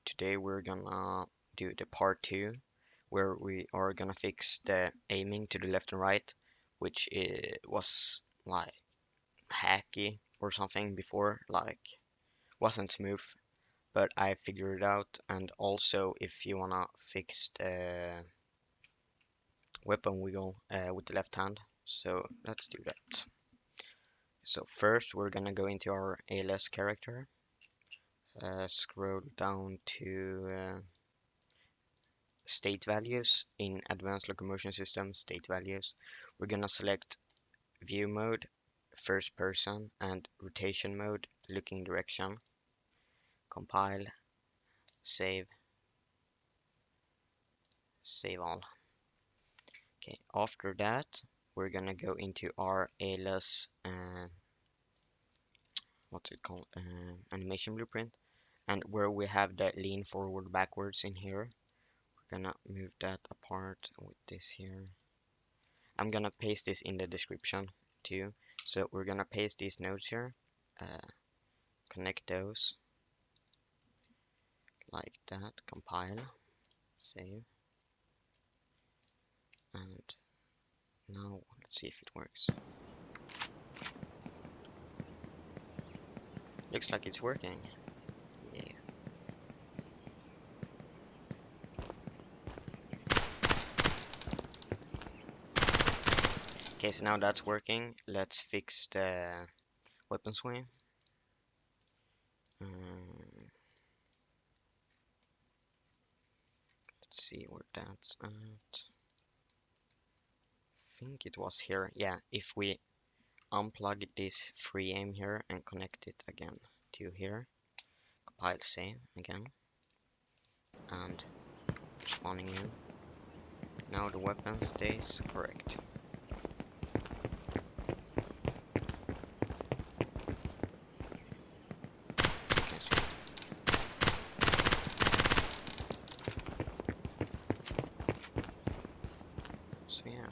today we're gonna do the part 2 where we are gonna fix the aiming to the left and right, which was like hacky or something before, like wasn't smooth, but I figured it out. And also if you wanna fix the weapon wheel with the left hand, so let's do that. So first we're gonna go into our ALS character, scroll down to state values. In advanced locomotion system state values, we're gonna select view mode, first person, and rotation mode, looking direction. Compile, save, save all. Okay, after that we're gonna go into our ALS what's it called, animation blueprint, and where we have the lean forward backwards in here, we're gonna move that apart with this here. I'm gonna paste this in the description too. So we're gonna paste these nodes here, connect those like that, compile, save, and now let's see if it works. Looks like it's working. Yeah. Okay, so now that's working. Let's fix the weapon swing. Let's see where that's at. I think it was here. Yeah, if we unplug this free aim here and connect it again to here, compile, save again, and spawning in. Now the weapon stays correct. You can see. So yeah.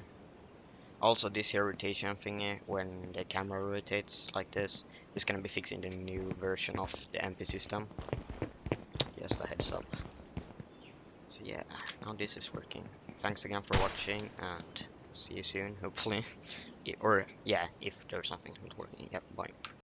Also this here rotation thingy, when the camera rotates like this, is gonna be fixed in the new version of the MPSystem. Just a heads up. So yeah, now this is working. Thanks again for watching, and see you soon, hopefully. Or yeah, if there's something not working. Yep, bye.